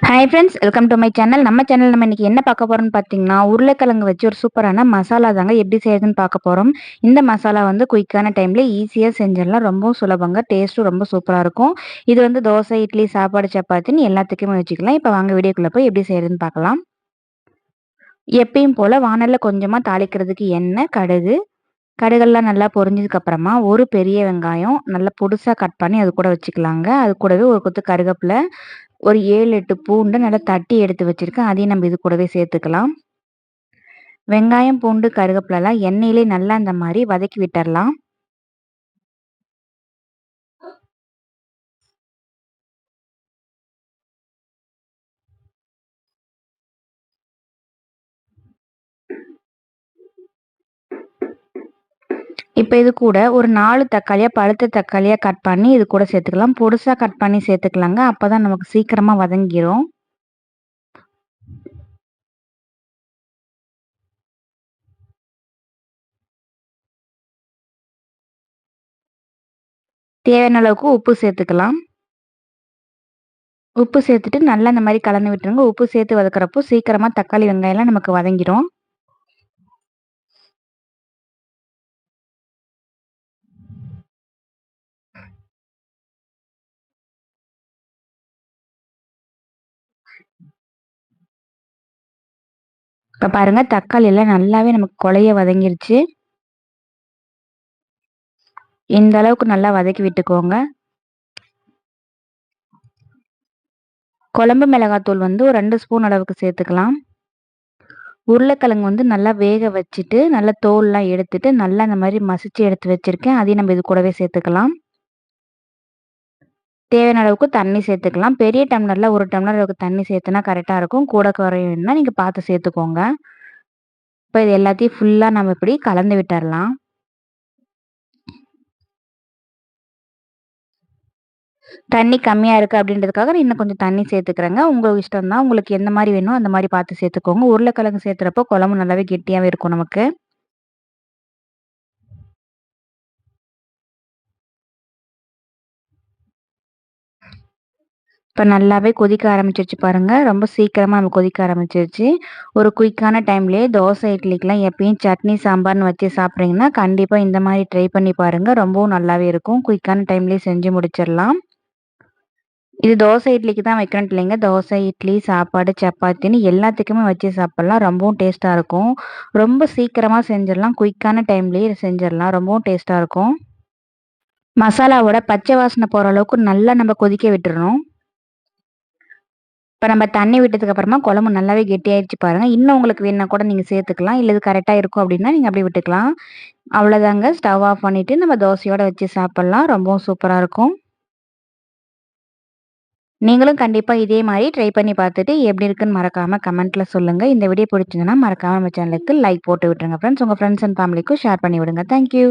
Hi friends, welcome to my channel. நம்ம channel நம்ம இன்னைக்கு என்ன பார்க்க போறோம்னு பார்த்தீங்கன்னா, உருளைக்கிழங்கு வச்சு ஒரு சூப்பரான மசாலா தாங்க எப்படி செய்யுதுன்னு பார்க்க போறோம். இந்த மசாலா வந்து குயிக்கான டைம்ல ஈஸியா செஞ்சிடலாம். ரொம்பவும் சுலபங்க. டேஸ்ட்டும் ரொம்ப சூப்பரா இருக்கும். இது வந்து தோசை, இட்லி, சாப்பாடு, சப்பாத்தின்னு எல்லாத்துக்குமே வச்சுக்கலாம். இப்போ வாங்க வீடியோக்குள்ள போய் எப்படி செய்யுதுன்னு பார்க்கலாம். எப்பயும் போல வாணல்ல கொஞ்சமா தாளிக்கிறதுக்கு எண்ணெய், கடுகு. கடுகெல்லாம் நல்லா பொரிஞ்சதுக்கு அப்புறமா ஒரு பெரிய வெங்காயம் நல்லா பொடுசா கட் பண்ணி அது கூட வச்சுக்கலாங்க. அது கூடவே ஒரு கொத்து கருவேப்பிலை, ஒரு 7, 8 பூண்ட நல்லா தட்டி எடுத்து வச்சிருக்கேன். அதையும் நம்ம இது கூடவே சேர்த்துக்கலாம். வெங்காயம், பூண்டு, கருவேப்பிலலாம் எண்ணெயிலே நல்லா இந்த மாரி வதக்கி விட்டுறலாம். இப்ப இது கூட ஒரு 4 தக்காளியா, பழுத்த தக்காளியா கட் பண்ணி இது கூட சேர்த்துக்கலாம். பொடுசா கட் பண்ணி சேர்த்துக்கலாங்க. அப்பதான் நமக்கு சீக்கிரமா வதங்கிரும். தேவையான அளவுக்கு உப்பு சேர்த்துக்கலாம். உப்பு சேர்த்துட்டு நல்லா இந்த மாரி கலந்து விட்டுருங்க. உப்பு சேர்த்து வதக்குறப்போ சீக்கிரமா தக்காளி, வெங்காயம்லாம் நமக்கு வதங்கிரும். இப்ப பாருங்க தக்காளி எல்லாம் நல்லாவே நமக்கு கொழைய வதங்கிருச்சு. இந்த அளவுக்கு நல்லா வதக்கி விட்டுக்கோங்க. குழம்பு மிளகாத்தூள் வந்து ஒரு 2 ஸ்பூன் அளவுக்கு சேர்த்துக்கலாம். உருளைக்கிழங்கு வந்து நல்லா வேக வச்சுட்டு, நல்லா தோல்லாம் எடுத்துட்டு, நல்லா இந்த மாரி மசிச்சு எடுத்து வச்சிருக்கேன். அதையும் நம்ம இது கூடவே சேர்த்துக்கலாம். தேவையான அளவுக்கு தண்ணி சேர்த்துக்கலாம். பெரிய டம்ளர்ல 1 டம்ளர் அளவுக்கு தண்ணி சேர்த்துனா கரெக்ட்டா இருக்கும். கூட குறையும்னா நீங்க பார்த்து சேர்த்துக்கோங்க. இப்ப இது எல்லாத்தையும் ஃபுல்லா நம்ம இப்படி கலந்து விட்டுறலாம். தண்ணி கம்மியா இருக்கு அப்படின்றதுக்காக நான் இன்னும் கொஞ்சம் தண்ணி சேர்த்துக்கிறேங்க. உங்க இஷ்டம் தான். உங்களுக்கு எந்த மாரி வேணுமோ அந்த மாரி பார்த்து சேர்த்துக்கோங்க. உருளைக்கிழங்கு சேர்த்துறப்போ குழம்பு நல்லாவே கெட்டியாவே இருக்கும் நமக்கு. இப்ப நல்லாவே கொதிக்க ஆரம்பிச்சிருச்சு பாருங்க. ரொம்ப சீக்கிரமா நம்ம கொதிக்க ஆரம்பிச்சிருச்சு. ஒரு குயிக்கான டைம்லயே தோசை, இட்லிக்குலாம் எப்பயும் சட்னி, சாம்பார்ன்னு வச்சு சாப்பிட்றீங்கன்னா, கண்டிப்பா இந்த மாரி ட்ரை பண்ணி பாருங்க. ரொம்பவும் நல்லாவே இருக்கும். குயிக்கான டைம்லயே செஞ்சு முடிச்சிடலாம். இது தோசை, இட்லிக்கு தான் வைக்கணுன்ட்டு இல்லைங்க. தோசை, இட்லி, சாப்பாடு, சப்பாத்தின்னு எல்லாத்துக்குமே வச்சு சாப்பிடலாம். ரொம்பவும் டேஸ்ட்டா இருக்கும். ரொம்ப சீக்கிரமா செஞ்சிடலாம். குயிக்கான டைம்லயே செஞ்சிடலாம். ரொம்பவும் டேஸ்ட்டா இருக்கும். மசாலாவோட பச்சை வாசனை போற அளவுக்கு நல்லா நம்ம கொதிக்க விட்டுறணும். இப்ப நம்ம தண்ணி விட்டதுக்கு அப்புறமா குழம்பு நல்லாவே கெட்டியாயிருச்சு பாருங்க. இன்னும் உங்களுக்கு வேணுனா கூட நீங்க சேர்த்துக்கலாம். இல்ல இது கரெக்ட்டா இருக்கும் அப்டின்னா, நீங்க அப்டியே விட்டுக்கலாம். அவ்வளோதாங்க. ஸ்டவ் ஆஃப் பண்ணிட்டு நம்ம தோசையோட வச்சு சாப்பிடலாம். ரொம்பவும் சூப்பரா இருக்கும். நீங்களும் கண்டிப்பா இதே மாரி ட்ரை பண்ணி பார்த்துட்டு எப்படி இருக்குன்னு மறக்காம கமெண்ட்ல சொல்லுங்க. இந்த வீடியோ பிடிச்சிருந்ததுன்னா மறக்காம நம்ம சேனலுக்கு லைக் போட்டு விட்டுருங்க ஃப்ரெண்ட்ஸ். உங்க ஃப்ரெண்ட்ஸ் அண்ட் ஃபேமிலிக்கும் ஷேர் பண்ணி விடுங்க. Thank you.